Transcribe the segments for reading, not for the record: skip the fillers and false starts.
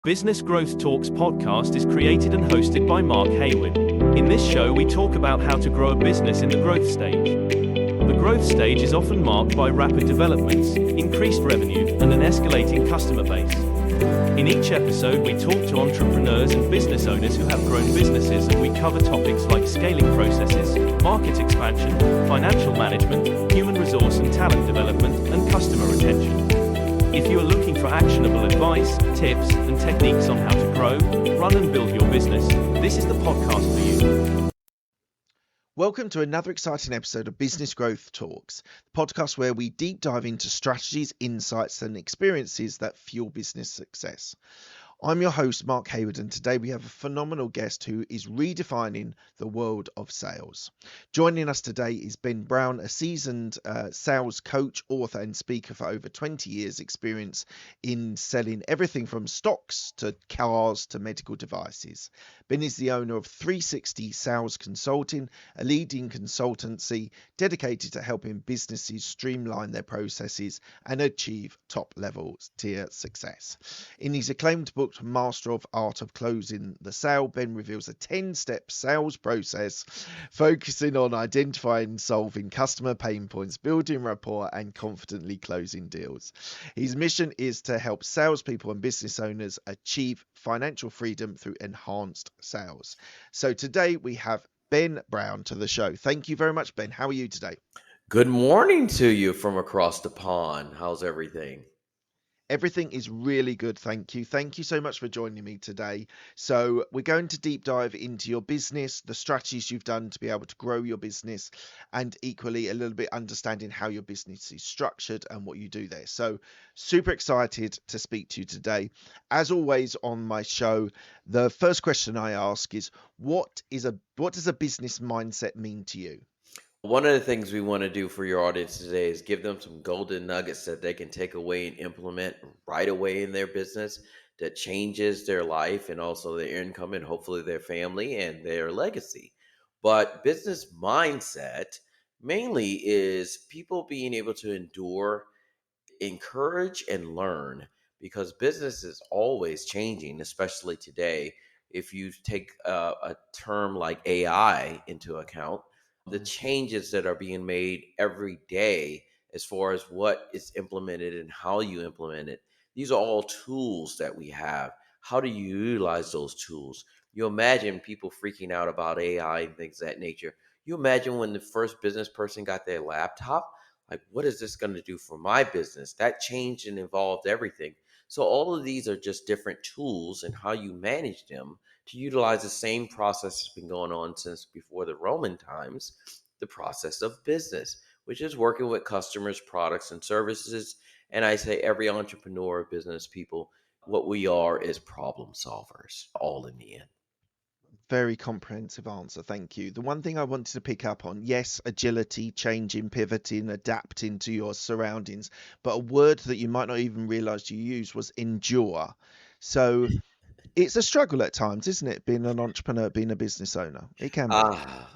Business Growth Talks podcast is created and hosted by Mark Hayward. In this show, we talk about how to grow a business in the growth stage. The growth stage is often marked by rapid developments, increased revenue, and an escalating customer base. In each episode, we talk to entrepreneurs and business owners who have grown businesses, and we cover topics like scaling processes, market expansion, financial management, human resource and talent development, and customer retention. If you are looking for actionable advice, tips, and techniques on how to grow, run and build your business, this is the podcast for you. Welcome to another exciting episode of Business Growth Talks, the podcast where we deep dive into strategies, insights, and experiences that fuel business success. I'm your host, Mark Hayward, and today we have a phenomenal guest who is redefining the world of sales. Joining us today is Ben Brown, a seasoned sales coach, author, and speaker for over 20 years' experience in selling everything from stocks to cars to medical devices. Ben is the owner of 360 Sales Consulting, a leading consultancy dedicated to helping businesses streamline their processes and achieve top-level tier success. In his acclaimed book, Master of Art of Closing the Sale, Ben reveals a 10-step sales process focusing on identifying and solving customer pain points, building rapport, and confidently closing deals. His mission is to help salespeople and business owners achieve financial freedom through enhanced sales. So today we have Ben Brown to the show. Thank you very much, Ben. How are you today? Good morning to you from across the pond. How's everything? Everything is really good, thank you. Thank you so much for joining me today. So we're going to deep dive into your business, the strategies you've done to be able to grow your business, and equally a little bit understanding how your business is structured and what you do there. So super excited to speak to you today. As always on my show, the first question I ask is, what does a business mindset mean to you? One of the things we want to do for your audience today is give them some golden nuggets that they can take away and implement right away in their business that changes their life and also their income and hopefully their family and their legacy. But business mindset mainly is people being able to endure, encourage, and learn because business is always changing, especially today. If you take a term like AI into account, the changes that are being made every day as far as what is implemented and how you implement it. These are all tools that we have. How do you utilize those tools? You imagine people freaking out about AI and things of that nature. You imagine when the first business person got their laptop, like, what is this going to do for my business? That changed and evolved everything. So all of these are just different tools and how you manage them to utilize the same process that's been going on since before the Roman times, the process of business, which is working with customers, products, and services. And I say every entrepreneur, business people, what we are is problem solvers, all in the end. Very comprehensive answer. Thank you. The one thing I wanted to pick up on, yes, agility, changing, pivoting, adapting to your surroundings, but a word that you might not even realize you used was endure. So it's a struggle at times, isn't it? Being an entrepreneur, being a business owner. It can be.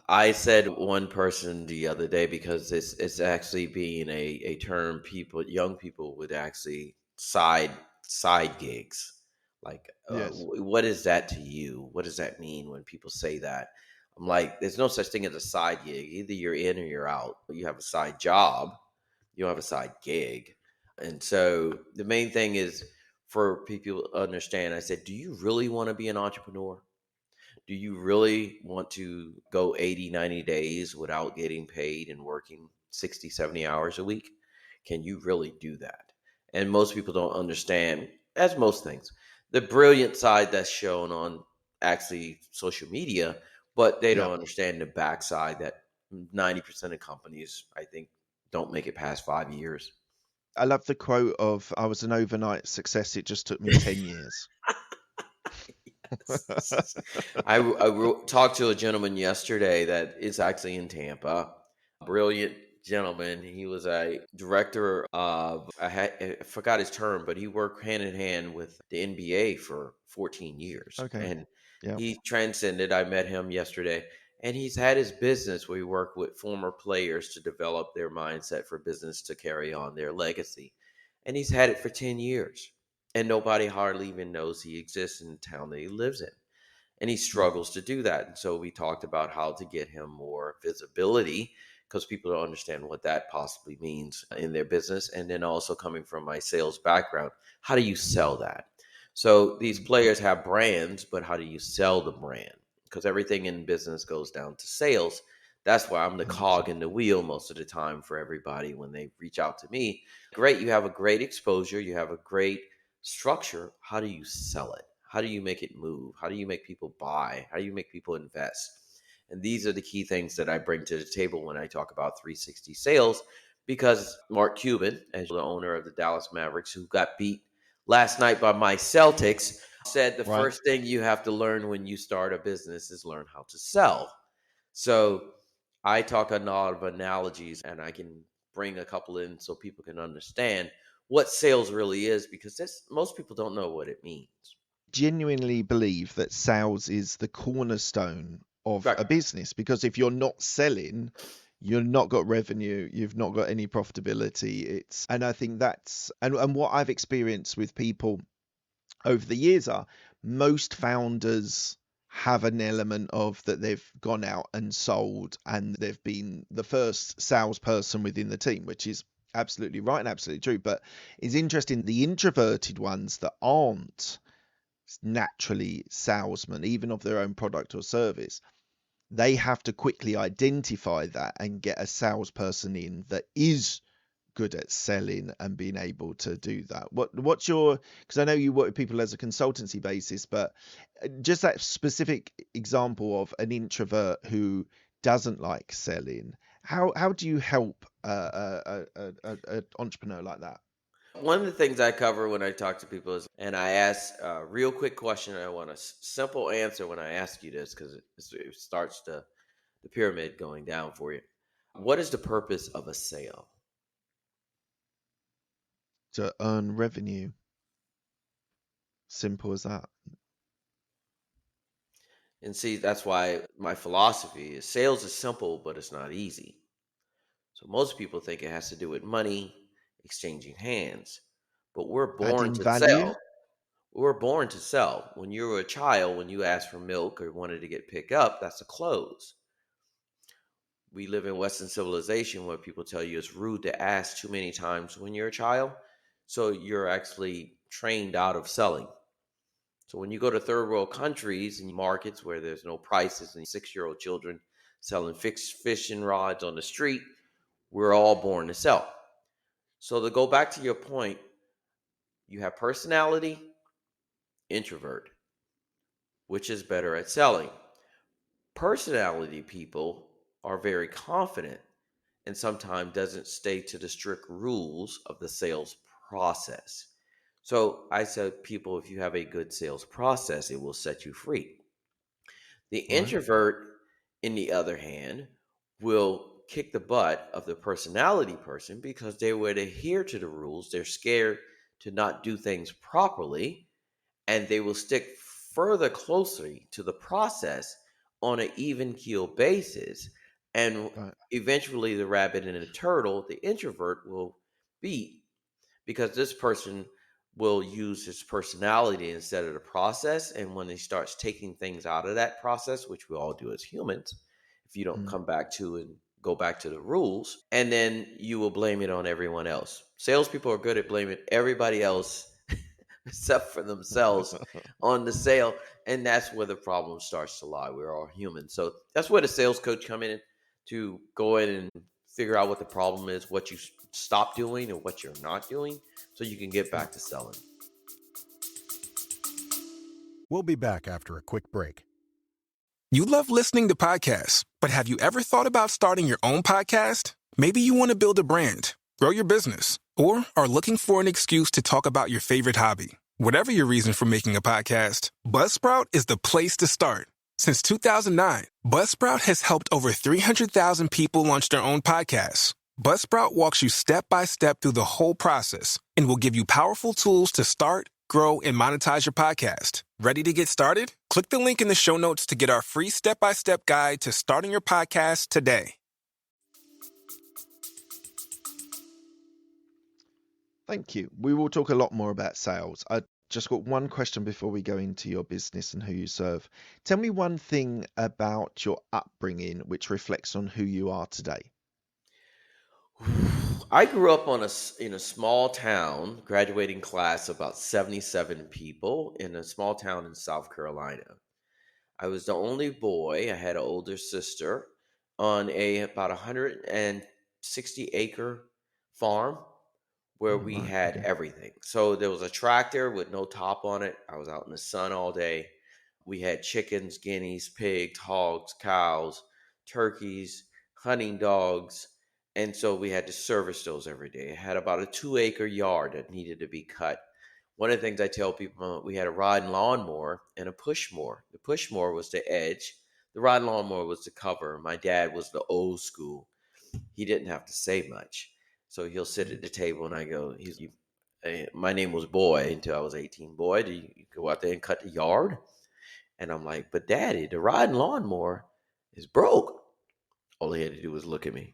I said one person the other day because it's actually being a term young people would actually side gigs. Like, Yes. what is that to you? What does that mean when people say that? I'm like, there's no such thing as a side gig. Either you're in or you're out. You have a side job. You don't have a side gig. And so the main thing is for people to understand, I said, do you really want to be an entrepreneur? Do you really want to go 80, 90 days without getting paid and working 60, 70 hours a week? Can you really do that? And most people don't understand, as most things, the brilliant side that's shown on actually social media, but they don't understand the backside that 90% of companies, I think, don't make it past 5 years. I love the quote of, I was an overnight success. It just took me 10 years. I talked to a gentleman yesterday that is actually in Tampa. Brilliant gentleman. He was a director of, I forgot his term, but he worked hand in hand with the NBA for 14 years. Okay. And Yeah. he transcended. I met him yesterday. And he's had his business where he worked with former players to develop their mindset for business to carry on their legacy. And he's had it for 10 years. and nobody hardly even knows he exists in the town that he lives in. And he struggles to do that. And so we talked about how to get him more visibility because people don't understand what that possibly means in their business. And then also coming from my sales background, how do you sell that? So these players have brands, but how do you sell the brand? Because everything in business goes down to sales. That's why I'm the cog in the wheel most of the time for everybody when they reach out to me. Great, you have a great exposure, you have a great structure. How do you sell it? How do you make it move? How do you make people buy? How do you make people invest? And these are the key things that I bring to the table when I talk about 360 sales, because Mark Cuban, as the owner of the Dallas Mavericks, who got beat last night by my Celtics, said the first thing you have to learn when you start a business is learn how to sell. So I talk a lot of analogies, and I can bring a couple in so people can understand what sales really is, because most people don't know what it means. Genuinely believe that sales is the cornerstone of a business, because if you're not selling, you've not got revenue, you've not got any profitability. And I think that's and what I've experienced with people over the years are most founders have an element of that they've gone out and sold, and they've been the first salesperson within the team, which is absolutely right and absolutely true. But it's interesting, the introverted ones that aren't naturally salesmen, even of their own product or service, they have to quickly identify that and get a salesperson in that is good at selling and being able to do that. What's your, because I know you work with people as a consultancy basis, but just that specific example of an introvert who doesn't like selling, how do you help an entrepreneur like that? One of the things I cover when I talk to people is, and I ask a real quick question, and I want a simple answer when I ask you this, because it starts the pyramid going down for you. What is the purpose of a sale? To earn revenue. Simple as that. And see, that's why my philosophy is sales is simple, but it's not easy. So most people think it has to do with money, exchanging hands, but we're born to sell. We're born to sell. When you were a child, when you asked for milk or wanted to get picked up, that's a close. We live in Western civilization where people tell you it's rude to ask too many times when you're a child. So you're actually trained out of selling. So when you go to third world countries and markets where there's no prices and 6-year-old children selling fixed fishing rods on the street, we're all born to sell. So to go back to your point, you have personality, introvert. Which is better at selling? Personality people are very confident and sometimes doesn't stay to the strict rules of the sales process. So I said, people, if you have a good sales process, it will set you free. The introvert, in the other hand, will kick the butt of the personality person because they would adhere to the rules. They're scared to not do things properly, and they will stick further closely to the process on an even keel basis. And eventually the rabbit and the turtle, the introvert, will beat, because this person will use his personality instead of the process. And when he starts taking things out of that process, which we all do as humans, if you don't come back to and go back to the rules, and then you will blame it on everyone else. Salespeople are good at blaming everybody else except for themselves on the sale. And that's where the problem starts to lie. We're all human. So that's where the sales coach come in to go in and figure out what the problem is, what you stop doing or what you're not doing, so you can get back to selling. We'll be back after a quick break. You love listening to podcasts, but have you ever thought about starting your own podcast? Maybe you want to build a brand, grow your business, or are looking for an excuse to talk about your favorite hobby. Whatever your reason for making a podcast, Buzzsprout is the place to start. Since 2009, Buzzsprout has helped over 300,000 people launch their own podcasts. Buzzsprout walks you step by step through the whole process and will give you powerful tools to start, grow, and monetize your podcast. Ready to get started? Click the link in the show notes to get our free step-by-step guide to starting your podcast today. Thank you. We will talk a lot more about sales. I just got one question before we go into your business and who you serve. Tell me one thing about your upbringing which reflects on who you are today. I grew up in a small town, graduating class of about 77 people in a small town in South Carolina. I was the only boy. I had an older sister on a about 160-acre farm where Oh, we right. had Okay. everything. So there was a tractor with no top on it. I was out in the sun all day. We had chickens, guineas, pigs, hogs, cows, turkeys, hunting dogs. And so we had to service those every day. I had about a 2-acre yard that needed to be cut. One of the things I tell people, we had a riding lawnmower and a push mower. The push mower was the edge. The riding lawnmower was the cover. My dad was the old school. He didn't have to say much. So he'll sit at the table and I go, my name was Boy until I was 18. Boy, do you go out there and cut the yard? And I'm like, but Daddy, the riding lawnmower is broke. All he had to do was look at me.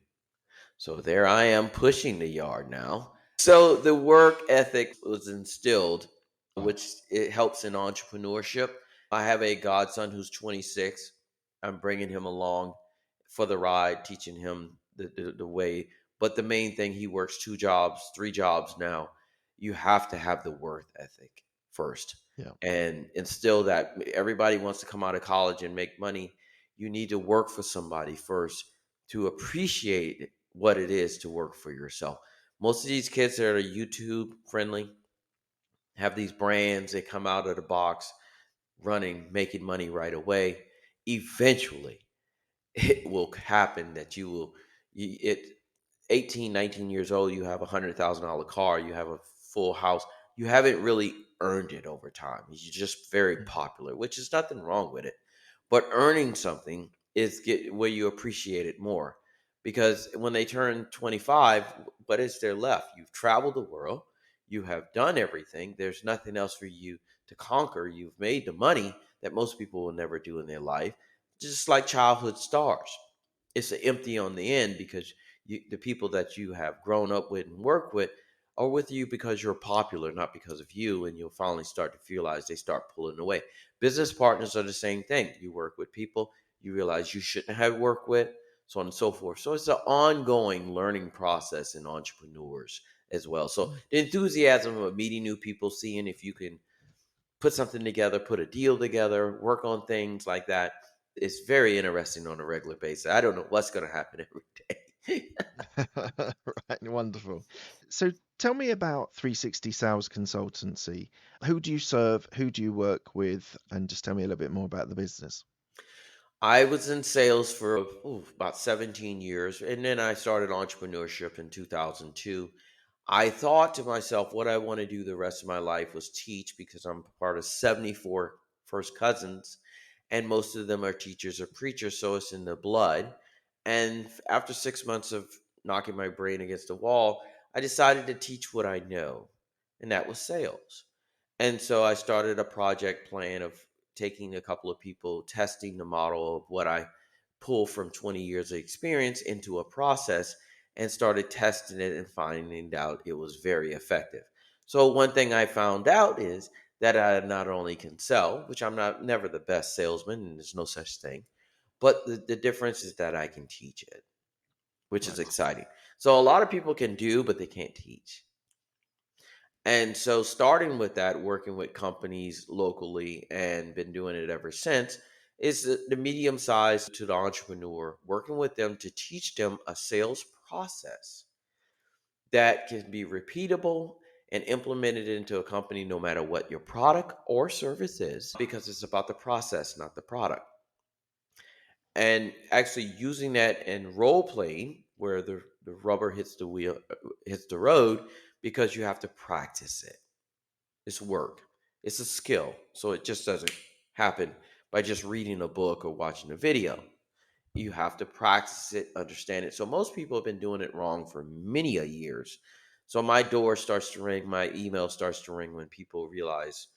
So there I am pushing the yard now. So the work ethic was instilled, which it helps in entrepreneurship. I have a godson who's 26. I'm bringing him along for the ride, teaching him the way. But the main thing, he works 2 jobs, 3 jobs now. You have to have the work ethic first Yeah. and instill that. Everybody wants to come out of college and make money. You need to work for somebody first to appreciate what it is to work for yourself. Most of these kids that are YouTube friendly have these brands. They come out of the box running, making money right away. Eventually, it will happen that it 18, 19 years old, you have $100,000 car, you have a full house. You haven't really earned it over time. You're just very popular, which is nothing wrong with it. But earning something is where you appreciate it more. Because when they turn 25, what is there left? You've traveled the world. You have done everything. There's nothing else for you to conquer. You've made the money that most people will never do in their life. Just like childhood stars. It's an empty on the end because the people that you have grown up with and work with are with you because you're popular, not because of you. And you'll finally start to realize they start pulling away. Business partners are the same thing. You work with people you realize you shouldn't have worked with, so on and so forth. So it's an ongoing learning process in entrepreneurs as well. So the enthusiasm of meeting new people, seeing if you can put something together, put a deal together, work on things like that. It's very interesting on a regular basis. I don't know what's going to happen every day. Right, wonderful. So tell me about 360 Sales Consultancy. Who do you serve? Who do you work with? And just tell me a little bit more about the business. I was in sales for about 17 years, and then I started entrepreneurship in 2002. I thought to myself, what I want to do the rest of my life was teach because I'm part of 74 first cousins, and most of them are teachers or preachers, so it's in the blood. And after 6 months of knocking my brain against the wall, I decided to teach what I know, and that was sales. And so I started a project plan of taking a couple of people, testing the model of what I pull from 20 years of experience into a process and started testing it and finding out it was very effective. So one thing I found out is that I not only can sell, which I'm not never the best salesman, and there's no such thing, but the difference is that I can teach it, which is Right. exciting. So a lot of people can do, but they can't teach. And so, starting with that, working with companies locally and been doing it ever since, is the medium size to the entrepreneur, working with them to teach them a sales process that can be repeatable and implemented into a company no matter what your product or service is, because it's about the process, not the product. And actually using that in role playing where the rubber hits the wheel, hits the road, because you have to practice it. It's work. It's a skill. So it just doesn't happen by just reading a book or watching a video. You have to practice it, understand it. So most people have been doing it wrong for many a years. So my door starts to ring, my email starts to ring when people realize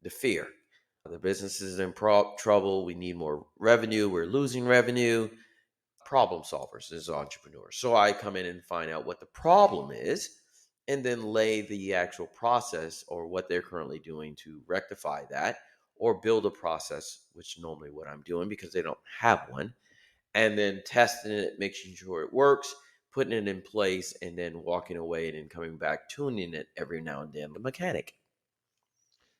the fear. The business is in trouble. We need more revenue. We're losing revenue. Problem solvers as entrepreneurs. So I come in and find out what the problem is and then lay the actual process or what they're currently doing to rectify that, or build a process, which normally what I'm doing because they don't have one, and then testing it, making sure it works, putting it in place, and then walking away and then coming back, tuning it every now and then, the mechanic.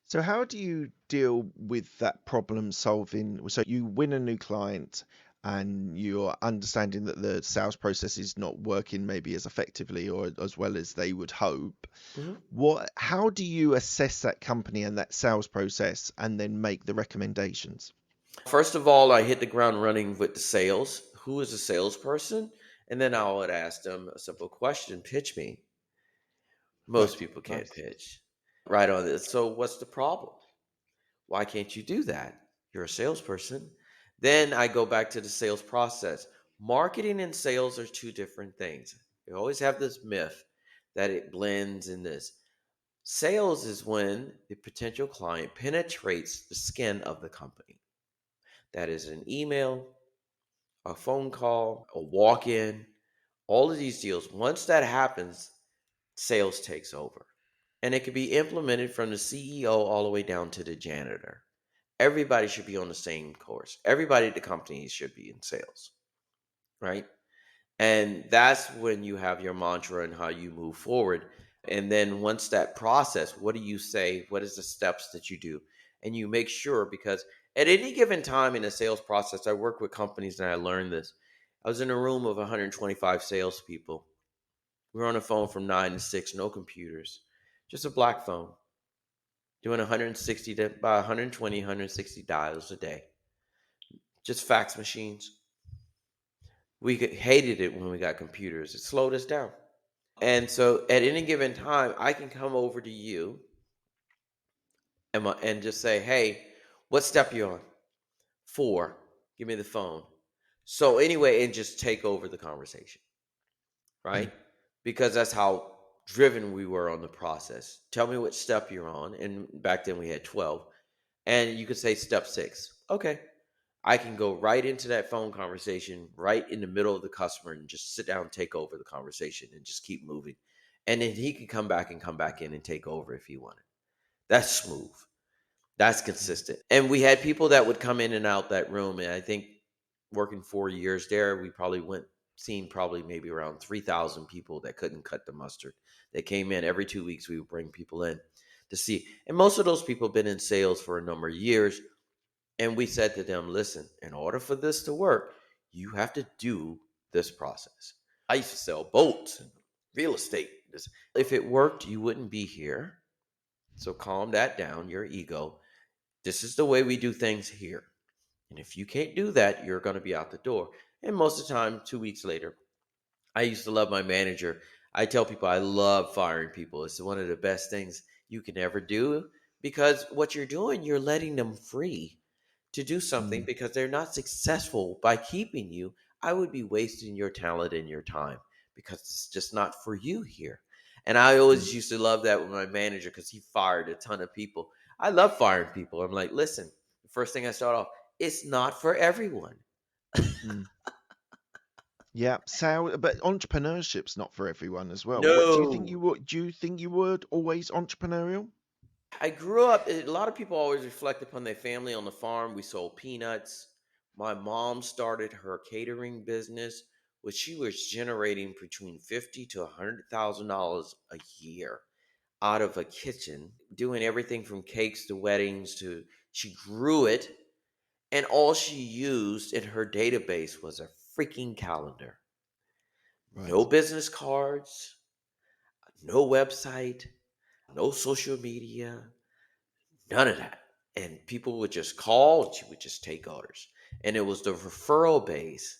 So how do you deal with that problem solving? So you win a new client and you're understanding that the sales process is not working maybe as effectively or as well as they would hope. Mhm. How do you assess that company and that sales process and then make the recommendations? First of all, I hit the ground running with the sales. Who is a salesperson? And then I would ask them a simple question: pitch me. Most people can't Nice. pitch. Right on this. So, what's the problem? Why can't you do that? You're a salesperson. Then I go back to the sales process. Marketing and sales are two different things. You always have this myth that it blends in this. Sales is when the potential client penetrates the skin of the company. That is an email, a phone call, a walk in, all of these deals. Once that happens, sales takes over. And it can be implemented from the CEO all the way down to the janitor. Everybody should be on the same course. Everybody at the company should be in sales, right? And that's when you have your mantra and how you move forward. And then once that process, what do you say? What is the steps that you do? And you make sure, because at any given time in the sales process, I work with companies and I learned this. I was in a room of 125 salespeople. We were on the phone from 9 to 6, no computers, just a black phone, doing 160 to about 120, 160 dials a day, just fax machines. Hated it when we got computers. It slowed us down. And so at any given time, I can come over to you and just say, hey, what step are you on? 4. Give me the phone. So anyway, and just take over the conversation, Mm. right? Because that's how driven we were on the process. Tell me what step you're on. And back then we had 12. And you could say step 6. Okay. I can go right into that phone conversation, right in the middle of the customer, and just sit down and take over the conversation and just keep moving. And then he can come back in and take over if he wanted. That's smooth. That's consistent. And we had people that would come in and out that room. And I think working 4 years there, we probably seen probably maybe around 3,000 people that couldn't cut the mustard. They came in every 2 weeks. We would bring people in to see. And most of those people have been in sales for a number of years. And we said to them, listen, in order for this to work, you have to do this process. I used to sell boats and real estate. If it worked, you wouldn't be here. So calm that down, your ego. This is the way we do things here. And if you can't do that, you're going to be out the door. And most of the time, 2 weeks later, I used to love my manager. I tell people I love firing people. It's one of the best things you can ever do, because what you're doing, you're letting them free to do something Mm. because they're not successful by keeping you. I would be wasting your talent and your time because it's just not for you here. And I Mm. always used to love that with my manager because he fired a ton of people. I love firing people. I'm like, listen, the first thing I start off, it's not for everyone. Mm. Yeah, but entrepreneurship's not for everyone as well. What do you think No. you would? Do you think you would always entrepreneurial? I grew up, a lot of people always reflect upon their family on the farm. We sold peanuts. My mom started her catering business, which she was generating between 50 to $100,000 a year out of a kitchen, doing everything from cakes to weddings to she grew it. And all she used in her database was a freaking calendar. No Right. business cards, no website, no social media, none of that. And people would just call and she would just take orders. And it was the referral base.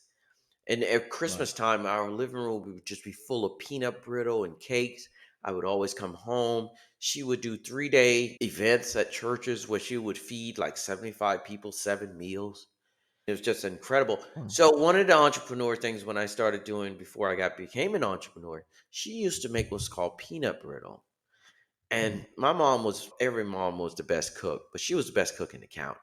And at Right. Christmas time, our living room would just be full of peanut brittle and cakes. I would always come home. She would do 3-day events at churches where she would feed like 75 people 7 meals. It was just incredible. Wow. So one of the entrepreneur things when I started doing before became an entrepreneur, she used to make what's called peanut brittle. Mm. And every mom was the best cook, but she was the best cook in the county.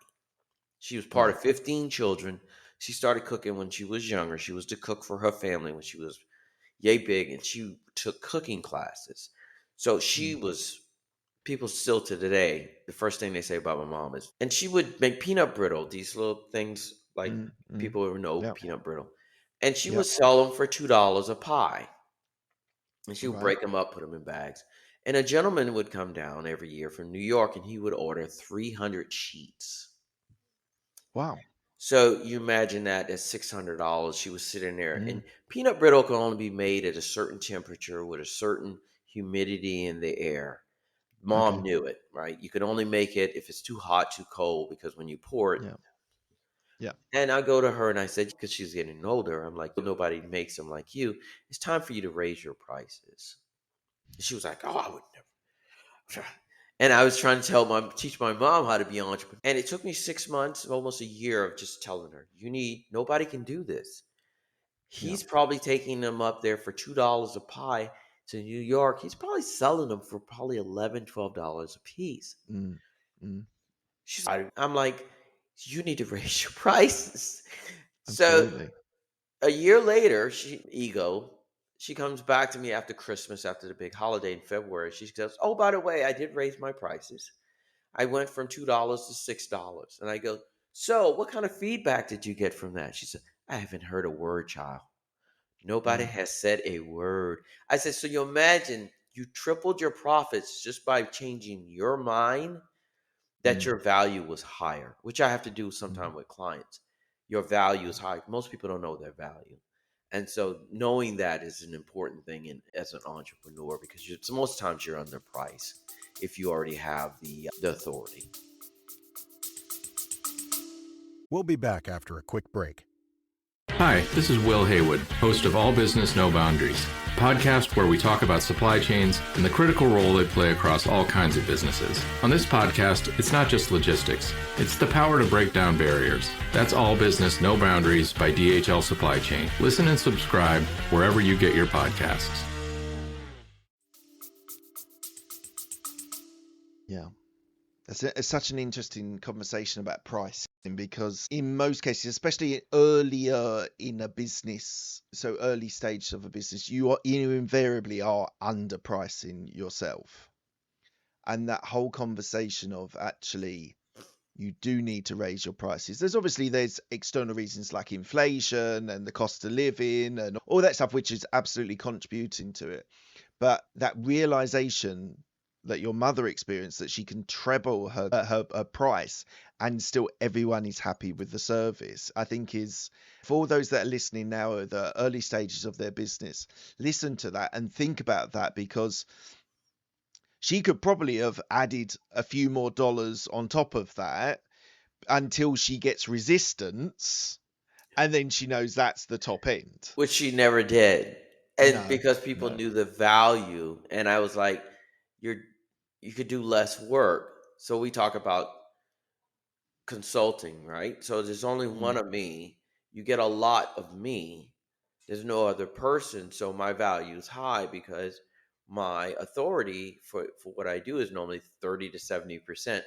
She was part Right. of 15 children. She started cooking when she was younger. She was the cook for her family when she was yay big, and she took cooking classes. So she was, people still to today, the first thing they say about my mom is, and she would make peanut brittle, these little things like people who know Yep. peanut brittle. And she would Yep. sell them for $2 a pie. And she would Right. break them up, put them in bags. And a gentleman would come down every year from New York and he would order 300 sheets. Wow. So you imagine that at $600, she was sitting there, Mm. and peanut brittle can only be made at a certain temperature with a certain humidity in the air. Mom Okay. knew it, right? You can only make it if it's too hot, too cold, because when you pour it. Yeah. Yeah. And I go to her and I said, because she's getting older, I'm like, nobody makes them like you. It's time for you to raise your prices. And she was like, oh, I would never. And I was trying to teach my mom how to be an entrepreneur. And it took me 6 months, almost a year of just telling her, nobody can do this. He's probably taking them up there for $2 a pie to New York. He's probably selling them for probably $11, $12 a piece. Mm. Mm. I'm like, you need to raise your prices. So Absolutely. a year later, she comes back to me after Christmas, after the big holiday in February. She says, oh, by the way, I did raise my prices. I went from $2 to $6. And I go, so what kind of feedback did you get from that? She said, I haven't heard a word, child. Nobody has said a word. I said, so you imagine you tripled your profits just by changing your mind that your value was higher, which I have to do sometime with clients. Your value is high. Most people don't know their value. And so knowing that is an important thing as an entrepreneur, because most times you're underpriced if you already have the authority. We'll be back after a quick break. Hi, this is Will Haywood, host of All Business, No Boundaries, a podcast where we talk about supply chains and the critical role they play across all kinds of businesses. On this podcast, it's not just logistics, it's the power to break down barriers. That's All Business, No Boundaries by DHL Supply Chain. Listen and subscribe wherever you get your podcasts. Yeah. It's such an interesting conversation about pricing, because in most cases, especially earlier in a business, so early stage of a business, you invariably are underpricing yourself. And that whole conversation of actually you do need to raise your prices. There's external reasons like inflation and the cost of living and all that stuff, which is absolutely contributing to it. But that realization that your mother experienced, that she can treble her price and still everyone is happy with the service, I think is, for all those that are listening now at the early stages of their business, listen to that and think about that, because she could probably have added a few more dollars on top of that until she gets resistance, and then she knows that's the top end. Which she never did. And No, because people no. knew the value, and I was like, you could do less work. So we talk about consulting, right? So there's only one of me. You get a lot of me. There's no other person. So my value is high because my authority for what I do is normally 30 to 70%.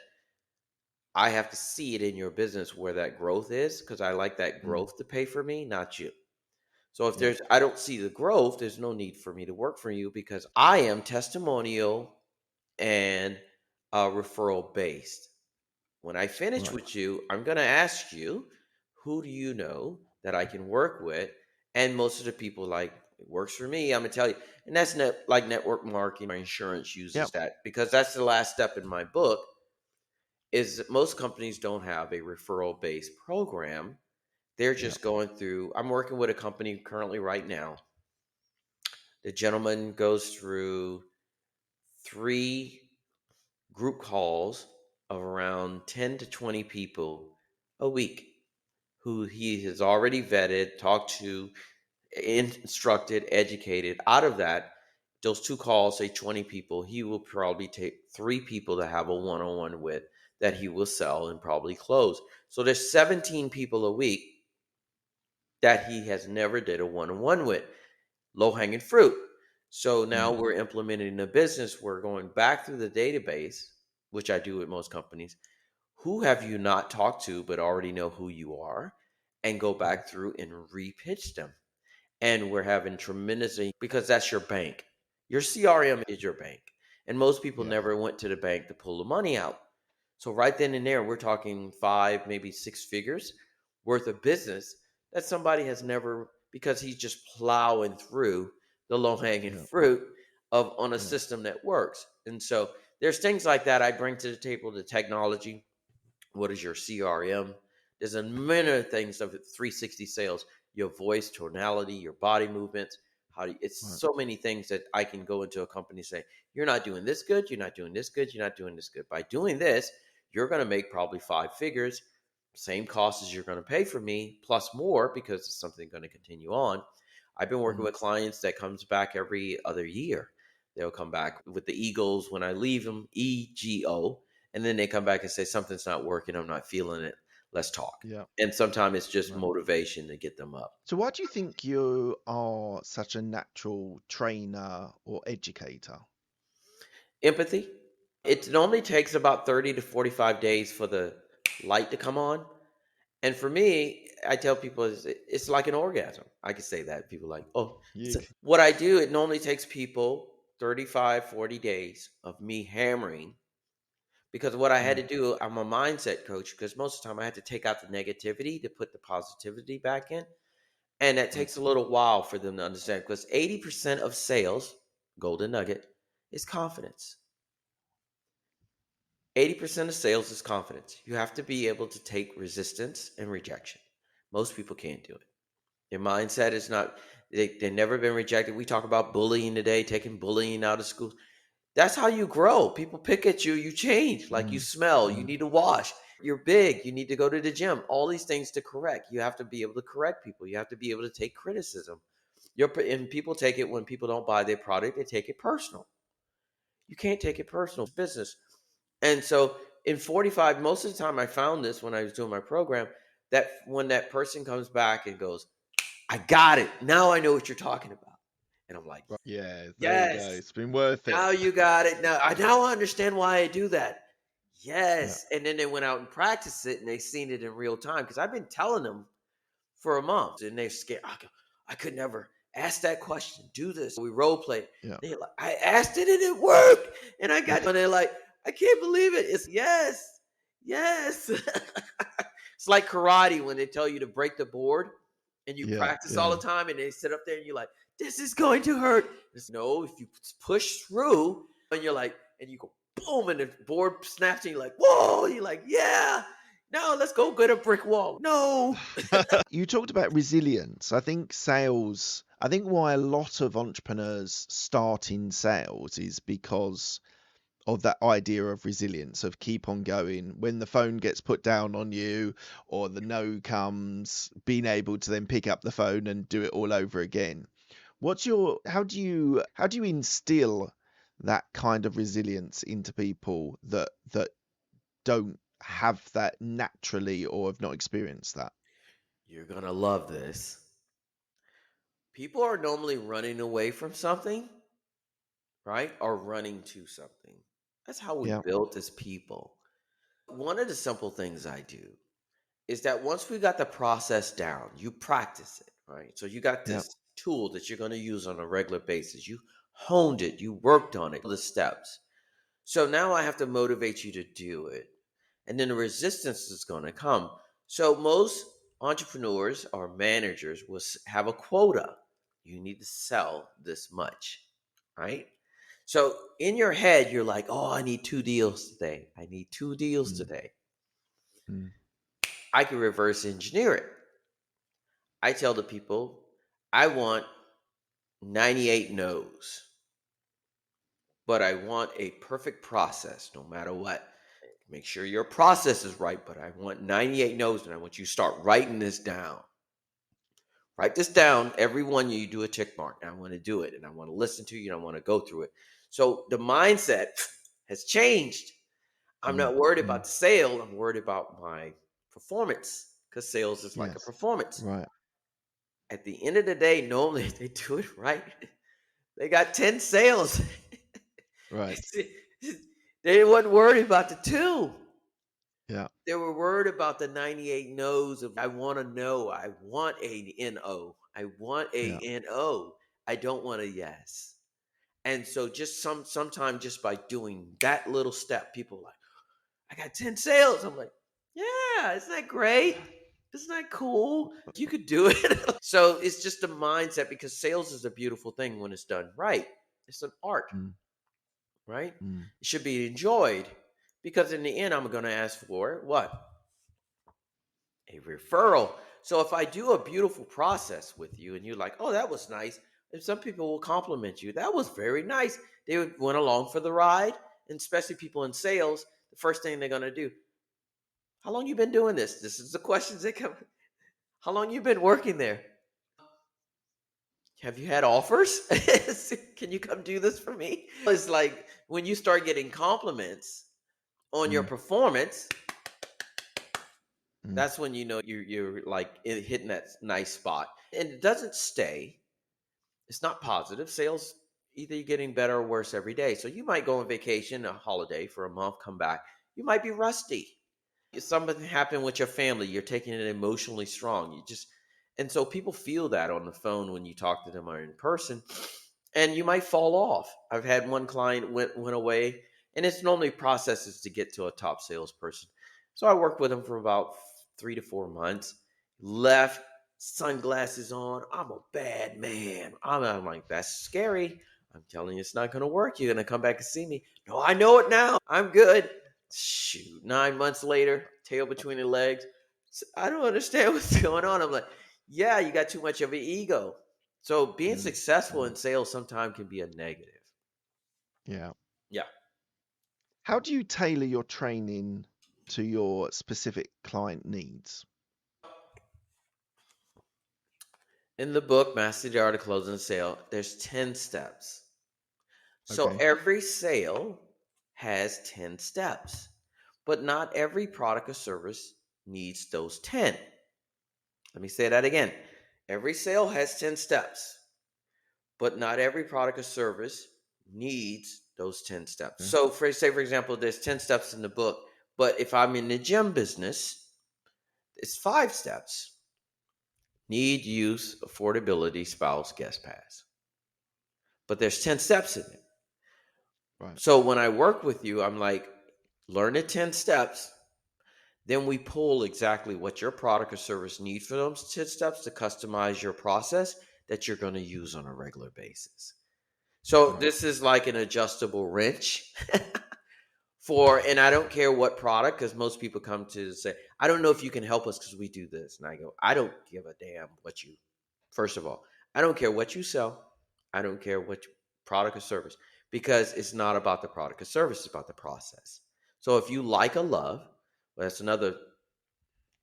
I have to see it in your business where that growth is, because I like that growth to pay for me, not you. So if I don't see the growth, there's no need for me to work for you, because I am testimonial and referral based. When I finish with you, I'm going to ask you, who do you know that I can work with? And most of the people like, it works for me, I'm going to tell you. And that's like network marketing. My insurance uses that, because that's the last step in my book, is that most companies don't have a referral based program. They're just going through, I'm working with a company currently right now. The gentleman goes through 3 group calls of around 10 to 20 people a week who he has already vetted, talked to, instructed, educated. Out of that, those 2 calls, say 20 people, he will probably take 3 people to have a one-on-one with that he will sell and probably close. So there's 17 people a week that he has never did a one-on-one with. Low-hanging fruit. So now we're implementing a business. We're going back through the database, which I do with most companies. Who have you not talked to but already know who you are, and go back through and re-pitch them. And we're having tremendous, because that's your bank. Your CRM is your bank. And most people Yeah. never went to the bank to pull the money out. So right then and there, we're talking 5, maybe 6 figures worth of business that somebody has never, because he's just plowing through the low-hanging Yeah. fruit of on a Yeah. system that works. And so there's things like that I bring to the table, the technology. What is your CRM? There's a million things of 360 sales, your voice, tonality, your body movements. It's Right. so many things that I can go into a company and say, you're not doing this good, you're not doing this good, you're not doing this good. By doing this, you're going to make probably 5 figures, same cost as you're going to pay for me, plus more because it's something going to continue on. I've been working Mm. with clients that comes back every other year. They'll come back with the Eagles when I leave them, EGO, and then they come back and say, something's not working, I'm not feeling it, let's talk. Yeah. And sometimes it's just Right. motivation to get them up. So why do you think you are such a natural trainer or educator? Empathy. It normally takes about 30 to 45 days for the light to come on. And for me, I tell people it's like an orgasm. I could say that. People are like, oh, You what I do, it normally takes people 35, 40 days of me hammering. Because what I had to do, I'm a mindset coach, because most of the time I had to take out the negativity to put the positivity back in. And that takes a little while for them to understand, because 80% of sales, golden nugget, is confidence. 80% of sales is confidence. You have to be able to take resistance and rejection. Most people can't do it. Their mindset is not, they've never been rejected. We talk about bullying today, taking bullying out of school. That's how you grow. People pick at you, you change. Like you smell, you need to wash. You're big, you need to go to the gym. All these things to correct. You have to be able to correct people. You have to be able to take criticism. And people take it when people don't buy their product, they take it personal. You can't take it personal. It's business. And so in 45, most of the time I found this when I was doing my program, that when that person comes back and goes, I got it. Now I know what you're talking about. And I'm like, Yeah, there you go. yes, It's been worth it. now you got it. Now I understand why I do that. Yes. And then they went out and practiced it and they seen it in real time. Because I've been telling them for a month and they're scared. I could never ask that question. Do this. We role play. Yeah. They're like, I asked it and it worked. And I got it. And they're like, I can't believe it. It's yes. It's like karate when they tell you to break the board and you practice all the time and they sit up there and you're like, this is going to hurt. No, if you push through and you're like, and you go boom and the board snaps and you're like, whoa, you're like, yeah. No, let's go get a brick wall. No. You talked about resilience. I think why a lot of entrepreneurs start in sales is because of that idea of resilience, of keep on going when the phone gets put down on you or the no comes, being able to then pick up the phone and do it all over again. How do you instill that kind of resilience into people that don't have that naturally or have not experienced that? You're going to love this. People are normally running away from something, right? Or running to something. That's how we built as people. One of the simple things I do is that once we got the process down, you practice it, right? So you got this tool that you're going to use on a regular basis. You honed it, you worked on it, the steps. So now I have to motivate you to do it. And then the resistance is going to come. So most entrepreneurs or managers will have a quota. You need to sell this much, right? So in your head, you're like, oh, I need 2 deals today. I need 2 deals today. I can reverse engineer it. I tell the people, I want 98 no's, but I want a perfect process no matter what. Make sure your process is right, but I want 98 no's, and I want you to start writing this down. Write this down. Every one you do a tick mark. And I want to do it, and I want to listen to you, and I want to go through it. So the mindset has changed. I'm not worried about the sale. I'm worried about my performance, because sales is like a performance. Right. At the end of the day, normally if they do it right, they got 10 sales. Right. They wasn't worried about the 2. Yeah. They were worried about the 98 no's of I want to know. I want a N-O. I want a N-O. I don't want a yes. And so just sometime just by doing that little step, people are like, I got 10 sales. I'm like, yeah, isn't that great? Isn't that cool? You could do it. So it's just a mindset, because sales is a beautiful thing when it's done right. It's an art, Mm, right? mm, It should be enjoyed, because in the end, I'm going to ask for what? A referral. So if I do a beautiful process with you and you're like, oh, that was nice, and some people will compliment you, that was very nice. They went along for the ride, and especially people in sales, the first thing they're going to do, how long you been doing this? This is the questions that come. How long you been working there? Have you had offers? Can you come do this for me? It's like when you start getting compliments on your mm, performance, mm. that's when you know you're like hitting that nice spot. And it doesn't stay. It's not positive. Sales, either you're getting better or worse every day. So you might go on vacation, a holiday for a month, come back. You might be rusty. Something happened with your family. You're taking it emotionally strong. And so people feel that on the phone when you talk to them or in person, and you might fall off. I've had one client went away, and it's normally processes to get to a top salesperson. So I worked with him for about 3 to 4 months. Left, sunglasses on. I'm a bad man. I'm like, that's scary. I'm telling you, it's not going to work. You're going to come back and see me. No, I know it now. I'm good. Shoot, 9 months later, tail between the legs. I don't understand what's going on. I'm like, yeah, you got too much of an ego. So being Mm, successful mm. in sales sometimes can be a negative. Yeah. Yeah. How do you tailor your training to your specific client needs? In the book, Master the Art of Closing a Sale, there's 10 steps. So Okay. every sale has 10 steps, but not every product or service needs those 10. Let me say that again. Every sale has 10 steps, but not every product or service needs those 10 steps. Okay. So, for example, there's 10 steps in the book, but if I'm in the gym business, it's 5 steps. Need, use, affordability, spouse, guest pass. But there's 10 steps in it. Right. So when I work with you, I'm like, learn the 10 steps. Then we pull exactly what your product or service needs for those 10 steps to customize your process that you're going to use on a regular basis. So Right. this is like an adjustable wrench and I don't care what product, because most people come to say, I don't know if you can help us because we do this. And I go, I don't give a damn first of all, I don't care what you sell. I don't care what product or service, because it's not about the product or service, it's about the process. So if you like or love, well, that's another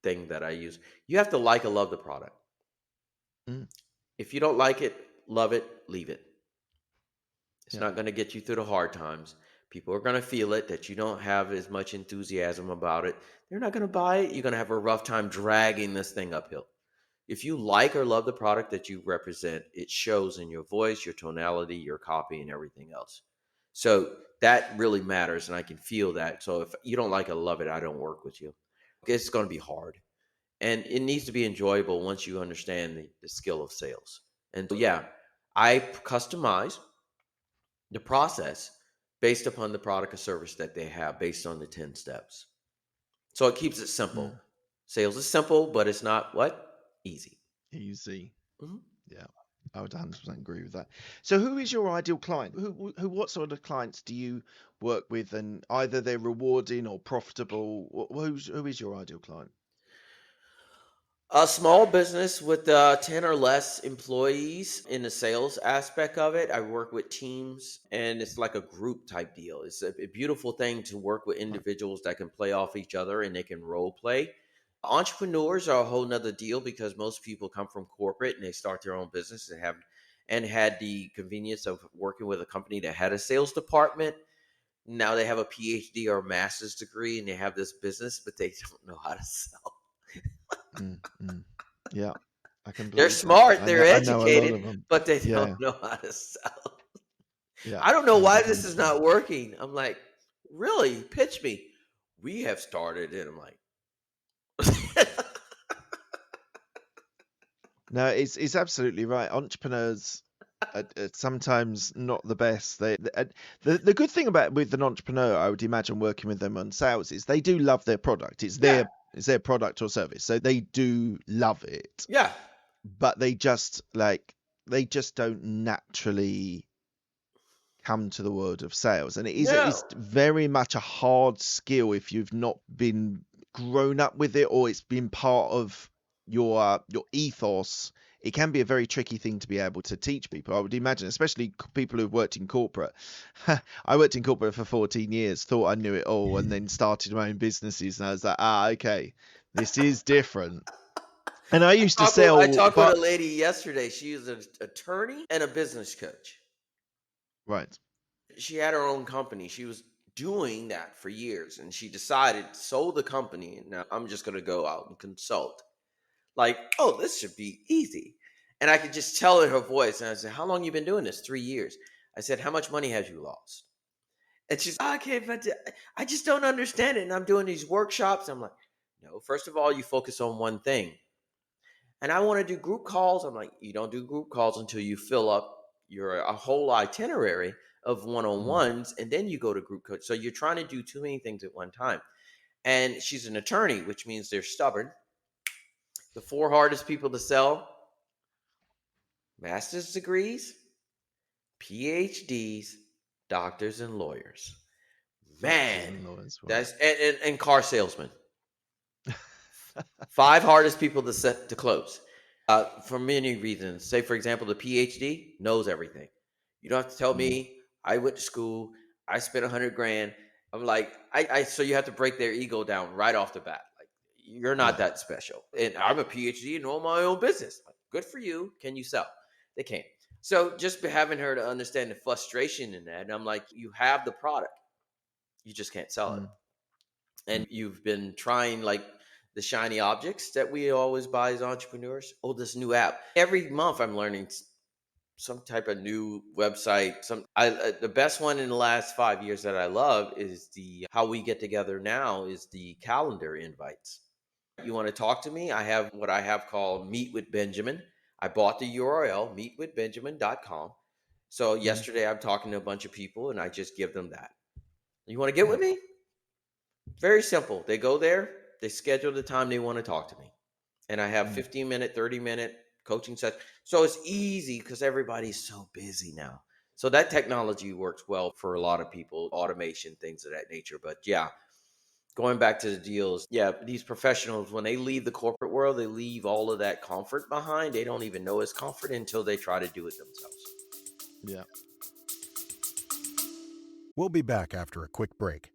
thing that I use. You have to like or love the product. Mm, If you don't like it, love it, leave it. It's yeah. not going to get you through the hard times. People are going to feel it, that you don't have as much enthusiasm about it. They're not going to buy it. You're going to have a rough time dragging this thing uphill. If you like or love the product that you represent, it shows in your voice, your tonality, your copy, and everything else. So that really matters, and I can feel that. So if you don't like or love it, I don't work with you. It's going to be hard. And it needs to be enjoyable once you understand the skill of sales. And so, yeah, I customize the process based upon the product or service that they have, based on the 10 steps. So it keeps it simple. Mm, Sales is simple, but it's not what? Easy. easy. Mhm. Yeah. I would 100% agree with that. So who is your ideal client? What sort of clients do you work with, and either they're rewarding or profitable? Who is your ideal client? A small business with 10 or less employees. In the sales aspect of it, I work with teams, and it's like a group type deal. It's a beautiful thing to work with Right. individuals that can play off each other and they can role play. Entrepreneurs are a whole nother deal, because most people come from corporate and they start their own business and had the convenience of working with a company that had a sales department. Now they have a PhD or a master's degree and they have this business, but they don't know how to sell. Mm, mm. Yeah, I can They're believe that. smart, they're I know a lot of educated, them. but they don't Yeah, know how to sell. yeah, I don't know I would why this is 100%. not working. I'm like, really? Pitch me. We have started it. I'm like, No, it's absolutely right. Entrepreneurs sometimes not the best. The good thing about with an entrepreneur, I would imagine working with them on sales, is they do love their product. It's Yeah. their product or service, so they do love it. Yeah. But they just don't naturally come to the world of sales, and it's very much a hard skill if you've not been grown up with it, or it's been part of your ethos. It can be a very tricky thing to be able to teach people, I would imagine, especially people who've worked in corporate. I worked in corporate for 14 years, thought I knew it all, and then started my own businesses, and I was like, okay, this is different. And I used to sell. I talked with a lady yesterday. She is an attorney and a business coach. Right. She had her own company. She was doing that for years, and she decided to sold the company, and now I'm just going to go out and consult. Like, oh, this should be easy. And I could just tell in her voice. And I said, how long you been doing this? 3 years. I said, how much money have you lost? And she's, okay, but I just don't understand it. And I'm doing these workshops. I'm like, no, first of all, you focus on one thing. And I want to do group calls. I'm like, you don't do group calls until you fill up a whole itinerary of one-on-ones, and then you go to group coach. So you're trying to do too many things at one time. And she's an attorney, which means they're stubborn. The 4 hardest people to sell: master's degrees, PhDs, doctors, and lawyers. Man, that's and car salesmen. 5 hardest people to close for many reasons. Say, for example, the PhD knows everything. You don't have to tell me. I went to school. I spent $100,000. I'm like, so you have to break their ego down right off the bat. Like, you're not that special. And I'm a PhD and own my own business. Like, good for you. Can you sell? They can't. So just having her to understand the frustration in that. And I'm like, you have the product. You just can't sell it. And you've been trying like the shiny objects that we always buy as entrepreneurs. Oh, this new app. Every month I'm learning some type of new website. The best one in the last 5 years that I love is how we get together now is the calendar invites. You want to talk to me? I have what I have called Meet with Benjamin. I bought the URL, meetwithbenjamin.com. So yesterday I'm talking to a bunch of people and I just give them that. You want to get with me? Very simple. They go there, they schedule the time they want to talk to me. And I have 15-minute, 30-minute coaching session. So it's easy because everybody's so busy now. So that technology works well for a lot of people, automation, things of that nature. But yeah, going back to the deals, these professionals, when they leave the corporate world, they leave all of that comfort behind. They don't even know it's comfort until they try to do it themselves. Yeah. We'll be back after a quick break.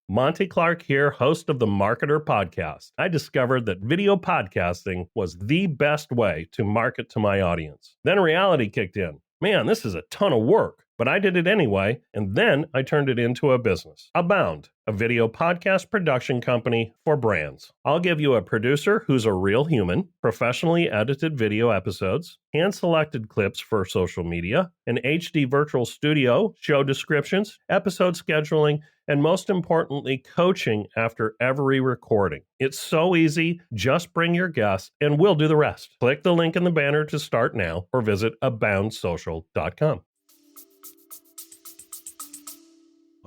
Monty Clark here, host of the Marketer Podcast. I discovered that video podcasting was the best way to market to my audience. Then reality kicked in. Man, this is a ton of work. But I did it anyway, and then I turned it into a business. Abound, a video podcast production company for brands. I'll give you a producer who's a real human, professionally edited video episodes, hand-selected clips for social media, an HD virtual studio, show descriptions, episode scheduling, and most importantly, coaching after every recording. It's so easy. Just bring your guests, and we'll do the rest. Click the link in the banner to start now, or visit aboundsocial.com.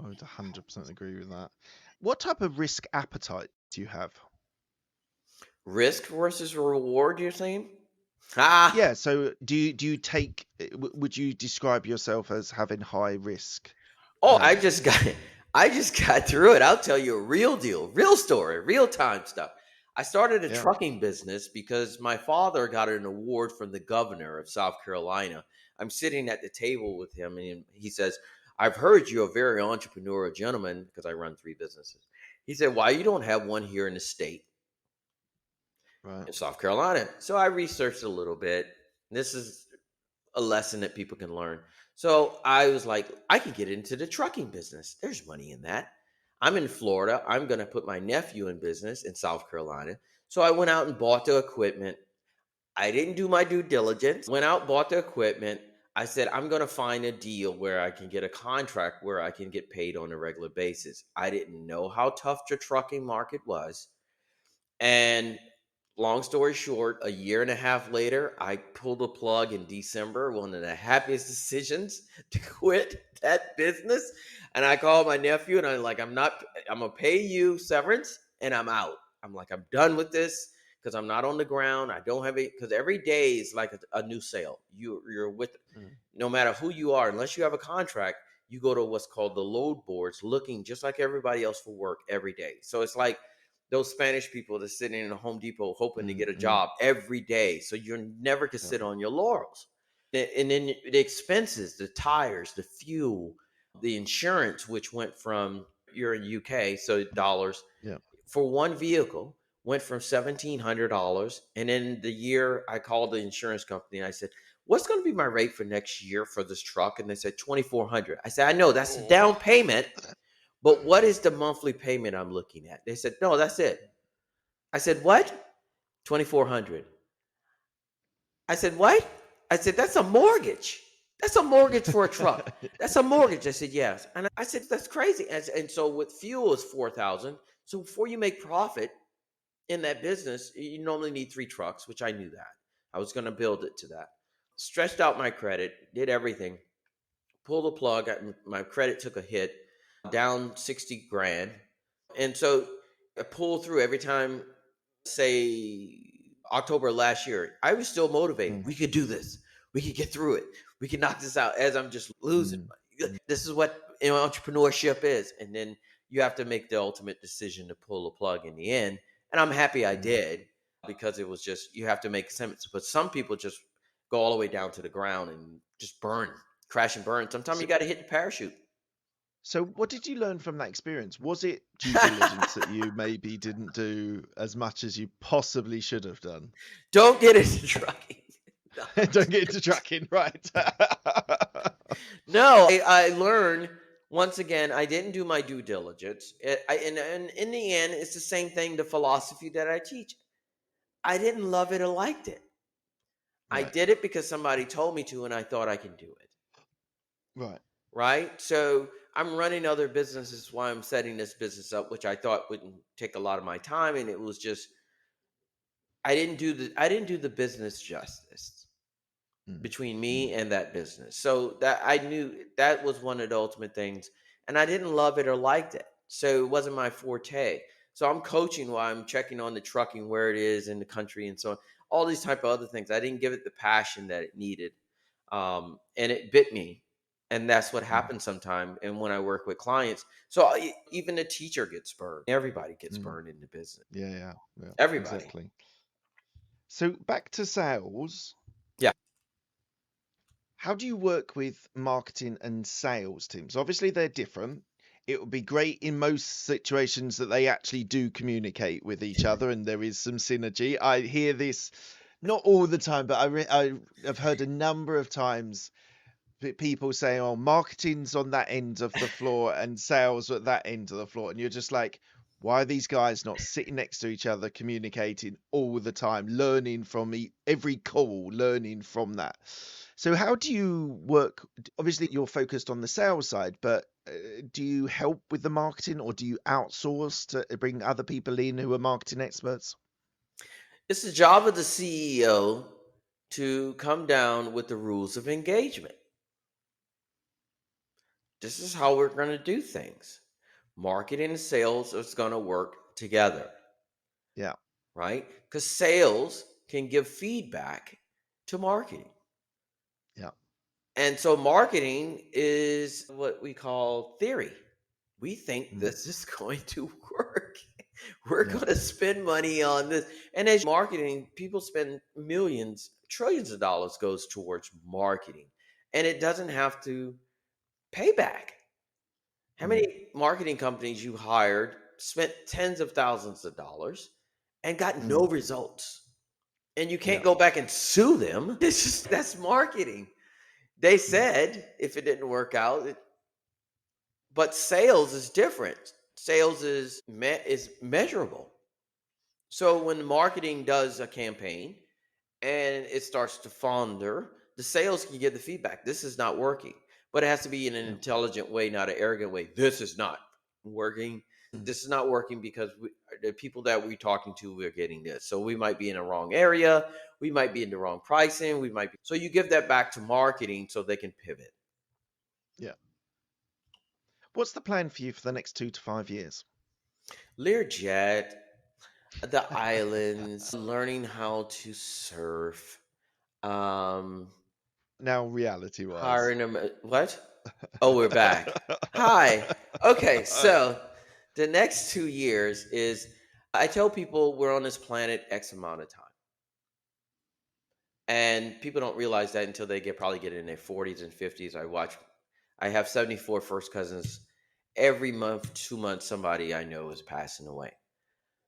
I would 100% agree with that. What type of risk appetite do you have? Risk versus reward, you're saying? Yeah. So do you take? Would you describe yourself as having high risk? Oh, I just got through it. I'll tell you a real deal, real story, real time stuff. I started a trucking business because my father got an award from the governor of South Carolina. I'm sitting at the table with him, and he says, I've heard you're a very entrepreneurial gentleman because I run 3 businesses. He said, why you don't have one here in the state, in South Carolina? So I researched a little bit. This is a lesson that people can learn. So I was like, I can get into the trucking business. There's money in that. I'm in Florida. I'm going to put my nephew in business in South Carolina. So I went out and bought the equipment. I didn't do my due diligence. Went out, bought the equipment. I said, I'm going to find a deal where I can get a contract where I can get paid on a regular basis. I didn't know how tough the trucking market was. And long story short, a year and a half later, I pulled the plug in December, one of the happiest decisions to quit that business. And I called my nephew and I'm like, I'm going to pay you severance and I'm out. I'm like, I'm done with this because I'm not on the ground. I don't have it because every day is like a new sale. You're with, no matter who you are, unless you have a contract, you go to what's called the load boards, looking just like everybody else for work every day. So it's like those Spanish people that's sitting in a Home Depot hoping to get a job every day. So you never can sit on your laurels. And then the expenses, the tires, the fuel, the insurance, which went from, you're in UK, so dollars, for one vehicle went from $1,700. And then the year I called the insurance company and I said, what's going to be my rate for next year for this truck? And they said $2,400. I said, I know that's a down payment, but what is the monthly payment I'm looking at? They said, no, that's it. I said, what? $2,400. I said, what? I said, that's a mortgage. That's a mortgage for a truck. That's a mortgage. I said, yes. And I said, that's crazy. And so with fuel is $4,000. So before you make profit in that business, you normally need 3 trucks, which I knew that. I was going to build it to that. Stretched out my credit, did everything, pulled the plug. My credit took a hit, down 60 grand. And so I pulled through every time, say October last year, I was still motivated. We could do this. We could get through it. We can knock this out as I'm just losing money. This is what entrepreneurship is. And then you have to make the ultimate decision to pull the plug in the end. And I'm happy I did, because it was just, you have to make sense. But some people just go all the way down to the ground and just crash and burn. Sometimes you got to hit the parachute. So what did you learn from that experience? Was it due diligence that you maybe didn't do as much as you possibly should have done? Don't get into trucking. No. Don't get into trucking, right? No, I learned, once again, I didn't do my due diligence. And in the end, it's the same thing, the philosophy that I teach. I didn't love it or liked it. Right. I did it because somebody told me to, and I thought I can do it. Right? So I'm running other businesses while I'm setting this business up, which I thought wouldn't take a lot of my time. And it was just, I didn't do the business justice between me and that business. So that I knew that was one of the ultimate things, and I didn't love it or liked it. So it wasn't my forte. So I'm coaching while I'm checking on the trucking, where it is in the country and so on, all these type of other things. I didn't give it the passion that it needed. And it bit me. And that's what happens sometimes. And when I work with clients, so even the teacher gets burned. Everybody gets burned in the business. Yeah. Everybody. Exactly. So back to sales. Yeah. How do you work with marketing and sales teams? Obviously, they're different. It would be great in most situations that they actually do communicate with each other and there is some synergy. I hear this not all the time, but I have heard a number of times people saying, oh, marketing's on that end of the floor and sales at that end of the floor. And you're just like, why are these guys not sitting next to each other, communicating all the time, learning from every call, learning from that? So how do you work? Obviously, you're focused on the sales side, but do you help with the marketing, or do you outsource to bring other people in who are marketing experts? It's the job of the CEO to come down with the rules of engagement. This is how we're going to do things. Marketing and sales is going to work together. Yeah. Right? Because sales can give feedback to marketing. Yeah. And so marketing is what we call theory. We think this is going to work. We're going to spend money on this. And as marketing, people spend millions, trillions of dollars goes towards marketing. And it doesn't have to pay back. How many marketing companies you hired, spent tens of thousands of dollars, and got no results? And you can't go back and sue them. It's just, that's marketing. They said if it didn't work out, but sales is different. Sales is measurable. So when marketing does a campaign and it starts to founder, the sales can give the feedback. This is not working, but it has to be in an intelligent way, not an arrogant way. This is not working. This is not working because the people that we're talking to, we're getting this. So we might be in the wrong area. We might be in the wrong pricing. So you give that back to marketing so they can pivot. Yeah. What's the plan for you for the next 2 to 5 years? Learjet, the islands, learning how to surf. Now, reality-wise. Hiring them. What? Oh, we're back. Hi. Okay, so the next 2 years is, I tell people we're on this planet X amount of time. And people don't realize that until they probably get in their 40s and 50s. I have 74 first cousins. Every month, 2 months, somebody I know is passing away.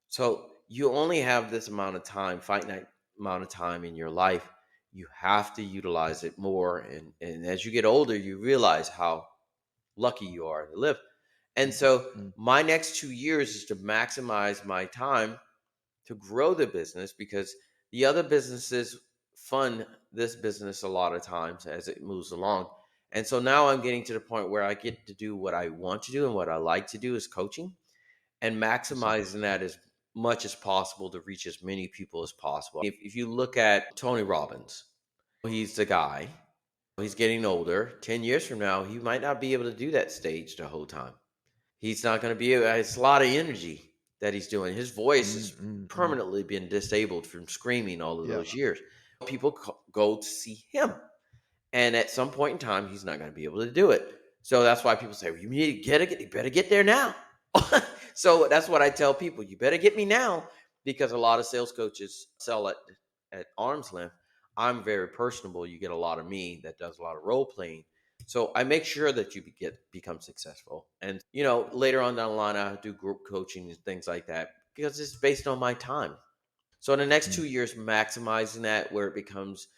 So you only have this amount of time, finite amount of time in your life. You have to utilize it more. And as you get older, you realize how lucky you are to live. And so my next 2 years is to maximize my time to grow the business, because the other businesses fund this business a lot of times as it moves along. And so now I'm getting to the point where I get to do what I want to do, and what I like to do is coaching, and maximizing that as much as possible to reach as many people as possible. If you look at Tony Robbins, he's the guy. He's getting older. 10 years from now, he might not be able to do that stage the whole time. He's not going to be able. It's a lot of energy that he's doing. His voice has permanently been disabled from screaming all of those years. People go to see him. And at some point in time, he's not going to be able to do it. So that's why people say, well, you better get there now. So that's what I tell people. You better get me now, because a lot of sales coaches sell at arm's length. I'm very personable. You get a lot of me that does a lot of role playing. So I make sure that you become successful. And, later on down the line, I do group coaching and things like that, because it's based on my time. So in the next 2 years, maximizing that, where it becomes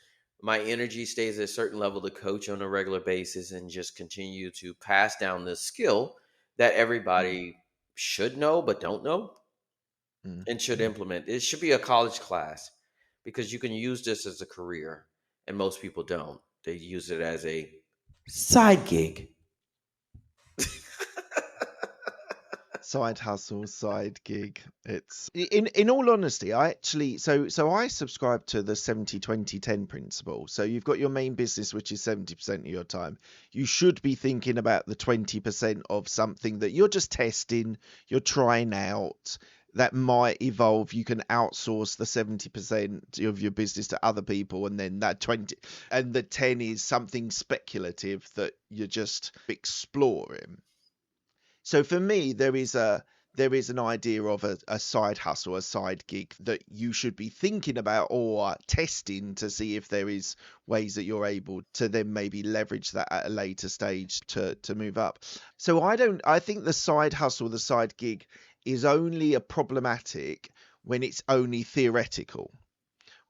my energy stays at a certain level to coach on a regular basis, and just continue to pass down this skill that everybody should know but don't know and should implement. It should be a college class, because you can use this as a career, and most people don't. They use it as a side gig. Side hustle, side gig. It's in all honesty, I actually so I subscribe to the 70-20-10 principle. So you've got your main business, which is 70% of your time. You should be thinking about the 20% of something that you're just testing, you're trying out, that might evolve. You can outsource the 70% of your business to other people, and then that 20 and the 10 is something speculative that you're just exploring. So for me, there is an idea of a side hustle, a side gig that you should be thinking about or testing to see if there is ways that you're able to then maybe leverage that at a later stage to move up. So I think the side hustle, the side gig, is only a problematic when it's only theoretical.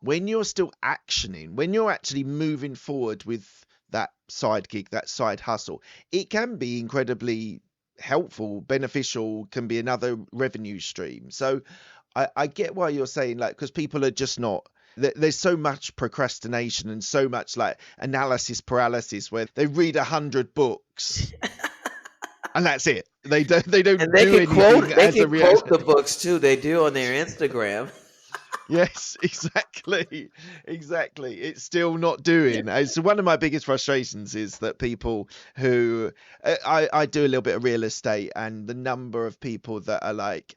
When you're still actioning, when you're actually moving forward with that side gig, that side hustle, it can be incredibly helpful, beneficial, can be another revenue stream. So I get why you're saying, like, because people are just not, there's so much procrastination and so much like analysis paralysis, where they read 100 books and that's it. They don't And they do can anything quote the books too. They do on their Instagram. Yes, exactly. It's still not doing. So one of my biggest frustrations is that people who I do a little bit of real estate, and the number of people that are like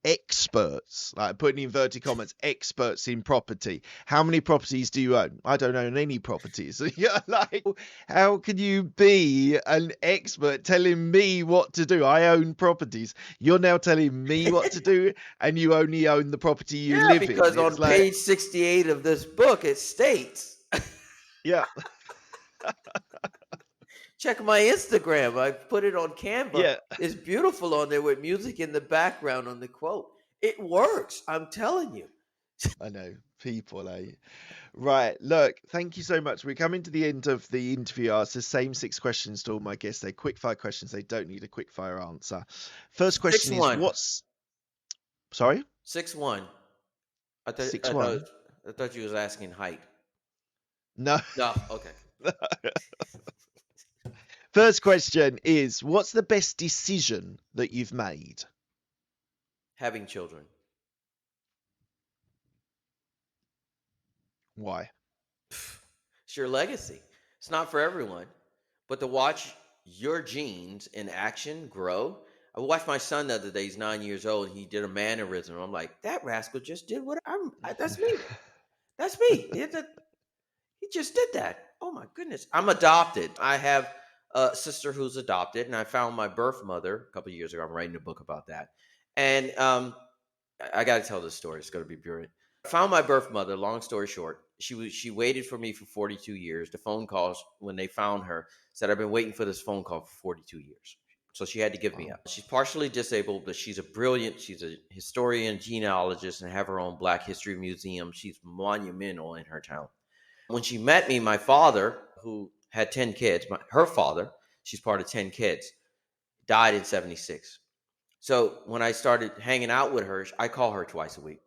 experts, like putting inverted commas, experts in property. How many properties do you own? I don't own any properties. You're like, how can you be an expert telling me what to do? I own properties. You're now telling me what to do, and you only own the property you live in. Because on page 68 of this book, it states. Yeah. Check my Instagram. I put it on Canva. Yeah. It's beautiful on there with music in the background on the quote. It works. I'm telling you. I know. People, eh? Right. Look, thank you so much. We're coming to the end of the interview. I ask the same 6 questions to all my guests. They're quick fire questions. They don't need a quick fire answer. First question is, what's... Sorry? 6'1". I 6'1". I thought you was asking height. No. No. Okay. First question is, what's the best decision that you've made? Having children. Why? It's your legacy. It's not for everyone, but to watch your genes in action grow. I watched my son the other day. He's 9 years old. And he did a mannerism. I'm like, that rascal just did what that's me. That's me. He just did that. Oh my goodness. I'm adopted. I have a sister who's adopted, and I found my birth mother a couple of years ago. I'm writing a book about that. And I got to tell this story. It's going to be brilliant. I found my birth mother. Long story short, she waited for me for 42 years. The phone calls when they found her said, I've been waiting for this phone call for 42 years. So she had to give me up. She's partially disabled, but she's she's a historian, genealogist, and have her own Black History Museum. She's monumental in her town. When she met me, my father, who had 10 kids, her father, she's part of 10 kids, died in 76. So when I started hanging out with her, I call her twice a week.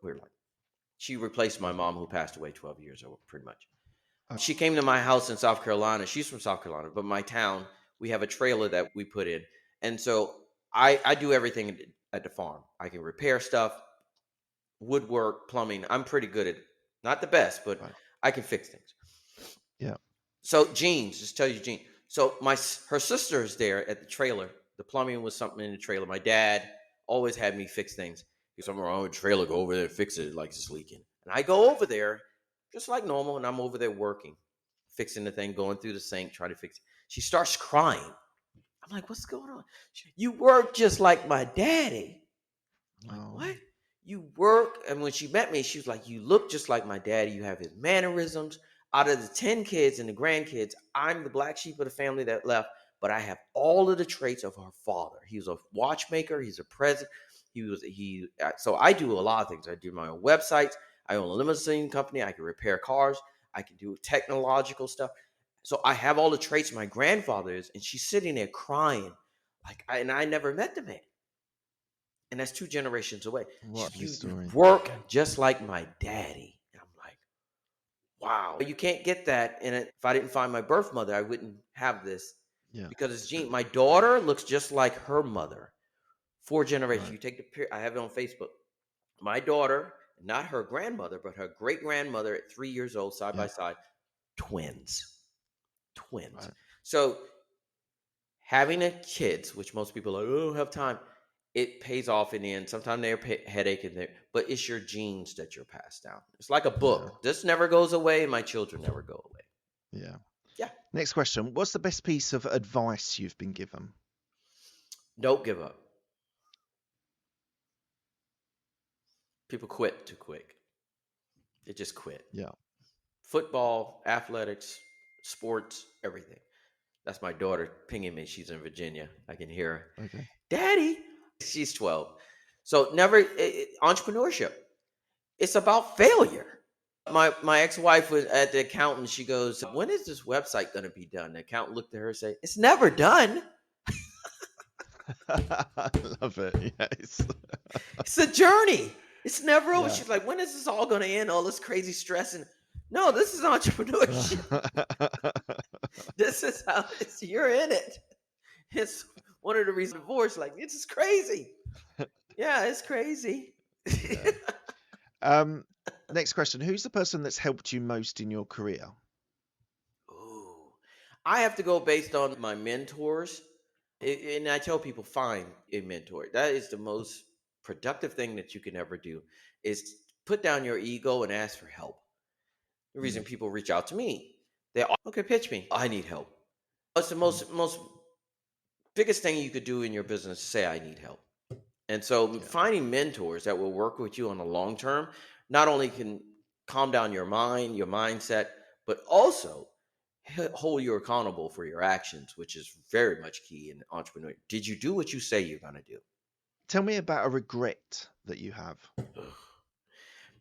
She replaced my mom, who passed away 12 years ago, pretty much. She came to my house in South Carolina. She's from South Carolina, but my town, we have a trailer that we put in. And so I do everything at the farm. I can repair stuff, woodwork, plumbing. I'm pretty good at, not the best, but I can fix things. Yeah. So genes, just tell you Gene. So her sister is there at the trailer. The plumbing was something in the trailer. My dad always had me fix things. If something wrong with the trailer, go over there and fix it like it's leaking. And I go over there just like normal, and I'm over there working, fixing the thing, going through the sink, trying to fix it. She starts crying. I'm like, what's going on? You work just like my daddy. I'm like, what? You work? And when she met me, she was like, you look just like my daddy. You have his mannerisms. Out of the 10 kids and the grandkids, I'm the black sheep of the family that left, but I have all of the traits of her father. He was a watchmaker. He's a president. So I do a lot of things. I do my own websites. I own a limousine company. I can repair cars. I can do technological stuff. So I have all the traits my grandfather is, and she's sitting there crying. And I never met the man. And that's 2 generations away. What a story. Work just like my daddy. And I'm like, wow. You can't get that. And if I didn't find my birth mother, I wouldn't have this. Yeah. Because it's gene. My daughter looks just like her mother. 4 generations. Right. You take I have it on Facebook. My daughter, not her grandmother, but her great grandmother at 3 years old, side by side, twins. Right. So having kids, which most people are like, oh, I don't have time, it pays off in the end. Sometimes they're headache in there, but it's your genes that you're passed down. It's like a book. Yeah. This never goes away. My children never go away. Yeah. Yeah. Next question. What's the best piece of advice you've been given? Don't give up. People quit too quick. They just quit. Yeah. Football, athletics, sports, everything. That's my daughter pinging me. She's in Virginia. I can hear her. Okay. Daddy. She's 12. So entrepreneurship. It's about failure. My ex-wife was at the accountant. She goes, when is this website going to be done? The accountant looked at her and said, it's never done. I love it. Yes. It's a journey. It's never over. Yeah. She's like, when is this all going to end? All this crazy stress. And no, this is entrepreneurship. This is how you're in it. It's one of the reasons divorce, like, this is crazy. Yeah, it's crazy. Yeah. Next question. Who's the person that's helped you most in your career? Ooh, I have to go based on my mentors. And I tell people, find a mentor. That is the most productive thing that you can ever do, is put down your ego and ask for help. The reason people reach out to me, they're, okay, pitch me. I need help. It's the most biggest thing you could do in your business, say I need help. And so finding mentors that will work with you on the long term, not only can calm down your mind, your mindset, but also hold you accountable for your actions, which is very much key in entrepreneurship. Did you do what you say you're going to do? Tell me about a regret that you have.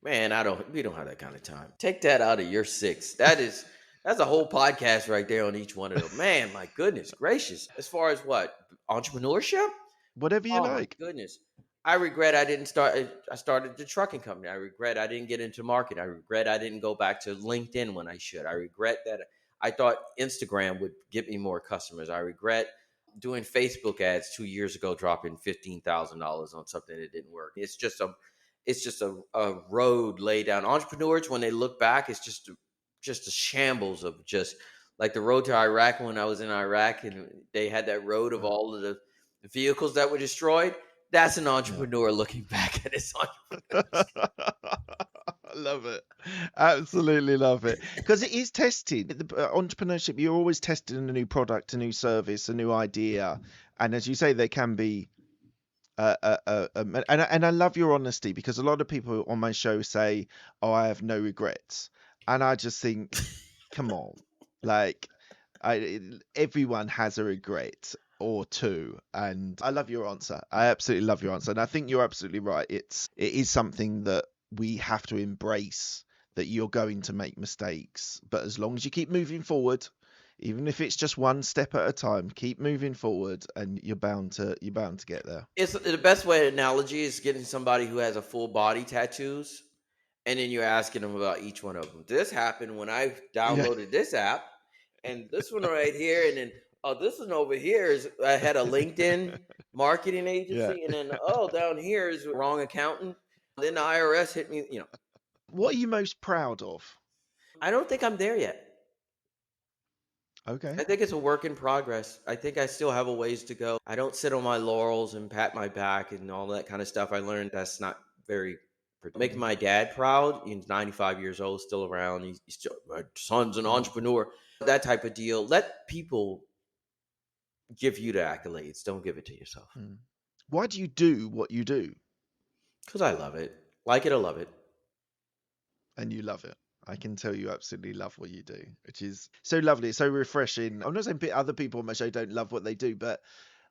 Man, we don't have that kind of time. Take that out of your 6. That's a whole podcast right there on each one of them. Man, my goodness gracious. As far as what? Entrepreneurship? Whatever you like. My goodness. I regret I started the trucking company. I regret I didn't get into marketing. I regret I didn't go back to LinkedIn when I should. I regret that I thought Instagram would get me more customers. I regret doing Facebook ads 2 years ago, dropping $15,000 on something that didn't work. It's just a road laid down. Entrepreneurs, when they look back, it's just a shambles of just like the road to Iraq when I was in Iraq, and they had that road of all of the vehicles that were destroyed. That's an entrepreneur looking back at his entrepreneur. I love it. Absolutely love it. Because it is testing. Entrepreneurship, you're always testing a new product, a new service, a new idea. And as you say, there can be and I love your honesty, because a lot of people on my show say, "Oh, I have no regrets," and I just think, come on, like, everyone has a regret or two, and I love your answer. I absolutely love your answer, and I think you're absolutely right. It is something that we have to embrace, that you're going to make mistakes, but as long as you keep moving forward, even if it's just one step at a time, keep moving forward, and you're bound to get there. It's the best way analogy is getting somebody who has a full body tattoos, and then you're asking them about each one of them. This happened when I downloaded this app, and this one right here, and then this one over here is I had a LinkedIn marketing agency, and then down here is wrong accountant. Then the IRS hit me. What are you most proud of? I don't think I'm there yet. Okay. I think it's a work in progress. I think I still have a ways to go. I don't sit on my laurels and pat my back and all that kind of stuff. I learned that's not very making my dad proud. He's 95 years old, still around. He's still, my son's an entrepreneur. That type of deal. Let people give you the accolades. Don't give it to yourself. Why do you do what you do? Because I love it. Like it or love it. And you love it. I can tell you absolutely love what you do, which is so lovely, so refreshing. I'm not saying other people on my show don't love what they do, but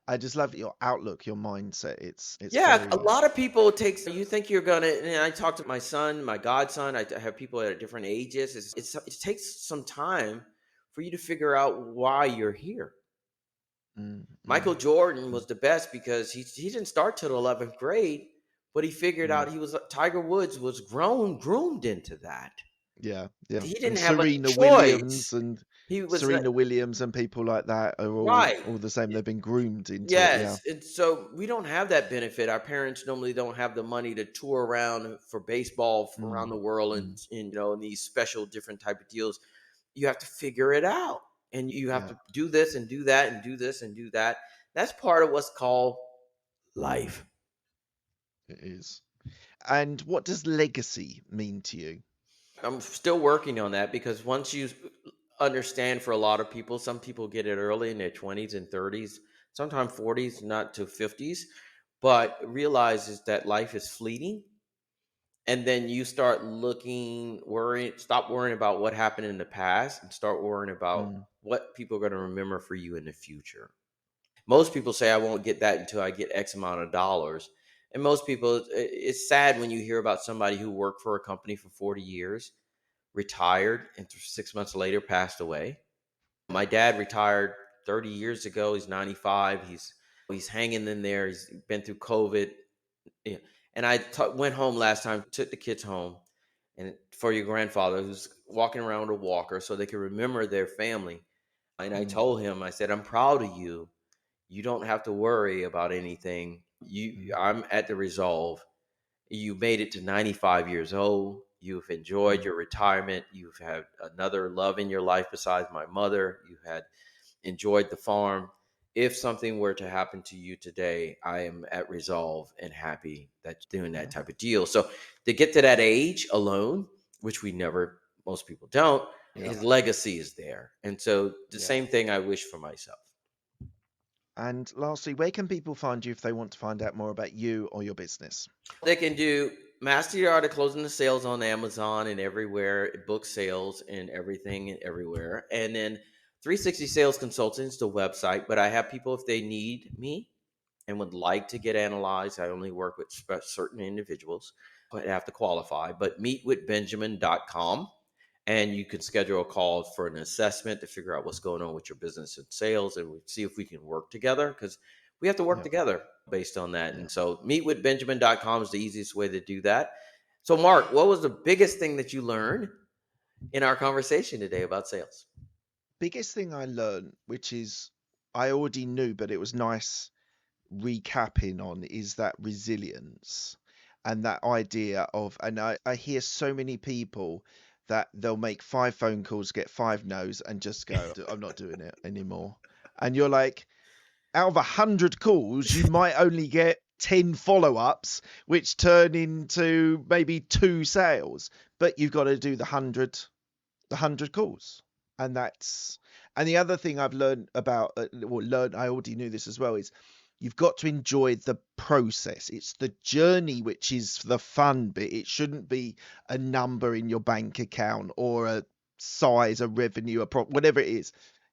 I just love your outlook, your mindset. It's a lot of people you think you're gonna, and I talk to my son, my godson, I have people at different ages. It takes some time for you to figure out why you're here. Michael Jordan was the best because he didn't start till the 11th grade, but he figured out Tiger Woods was groomed into that. Yeah. He didn't and have Serena a choice. Williams and Serena Williams and people like that are all the same. They've been groomed into it. Yeah. And so we don't have that benefit. Our parents normally don't have the money to tour around for baseball around the world and in these special different type of deals. You have to figure it out, and you have to do this and do that and do this and do that. That's part of what's called life. It is. And what does legacy mean to you? I'm still working on that, because once you understand, for a lot of people, some people get it early in their 20s and 30s, sometimes 40s, not to 50s, but realizes that life is fleeting. And then you start stop worrying about what happened in the past and start worrying about what people are going to remember for you in the future. Most people say, I won't get that until I get X amount of dollars. And most people, it's sad when you hear about somebody who worked for a company for 40 years, retired, and 6 months later passed away. My dad retired 30 years ago. He's 95. He's hanging in there. He's been through COVID. Yeah. And I went home last time, took the kids home, and for your grandfather who's walking around with a walker so they can remember their family. And I told him, I said, I'm proud of you. You don't have to worry about anything. I'm at the resolve. You made it to 95 years old. You've enjoyed your retirement. You've had another love in your life besides my mother. You had enjoyed the farm. If something were to happen to you today, I am at resolve and happy that you're doing that type of deal. So to get to that age alone, which most people don't, his legacy is there. And so the same thing I wish for myself. And lastly, where can people find you if they want to find out more about you or your business? They can do Master the Art of Closing the Sales on Amazon and everywhere, book sales and everything and everywhere. And then 360 Sales Consultants, the website. But I have people, if they need me and would like to get analyzed, I only work with certain individuals, but have to qualify. But meetwithbenjamin.com. And you can schedule a call for an assessment to figure out what's going on with your business and sales, and we see if we can work together, because we have to work together based on that. And so meetwithbenjamin.com is the easiest way to do that. So Mark, what was the biggest thing that you learned in our conversation today about sales? Biggest thing I learned, which is I already knew, but it was nice recapping on, is that resilience and that idea of, and I hear so many people that they'll make 5 phone calls, get 5 no's, and just go, I'm not doing it anymore. And you're like, out of 100 calls, you might only get 10 follow-ups, which turn into maybe 2 sales, but you've got to do the 100 calls. And the other thing I've learned about, I already knew this as well, is you've got to enjoy the process. It's the journey which is the fun bit. It shouldn't be a number in your bank account or a size, a revenue, whatever it is.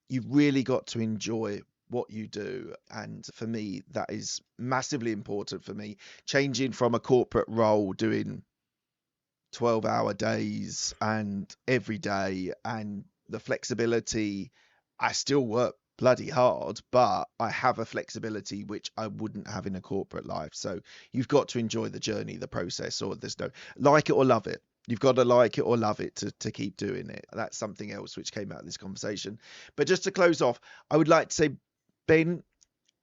You've really got to enjoy what you do. And for me, that is massively important for me. Changing from a corporate role, doing 12-hour days and every day, and the flexibility, I still work bloody hard, but I have a flexibility which I wouldn't have in a corporate life. So you've got to enjoy the journey, the process, or there's no like it or love it. You've got to like it or love it to keep doing it. That's something else which came out of this conversation. But just to close off, I would like to say, Ben,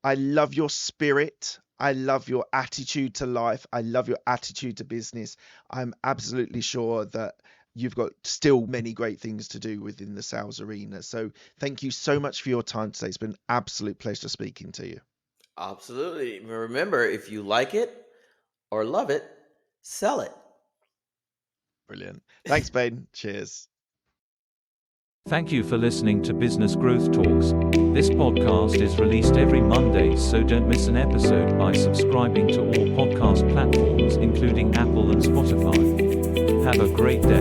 I love your spirit. I love your attitude to life. I love your attitude to business. I'm absolutely sure that you've got still many great things to do within the sales arena. So thank you so much for your time today. It's been an absolute pleasure speaking to you. Absolutely. Remember, if you like it or love it, sell it. Brilliant. Thanks, Ben. Cheers. Thank you for listening to Business Growth Talks. This podcast is released every Monday, so don't miss an episode by subscribing to all podcast platforms, including Apple and Spotify. Have a great day.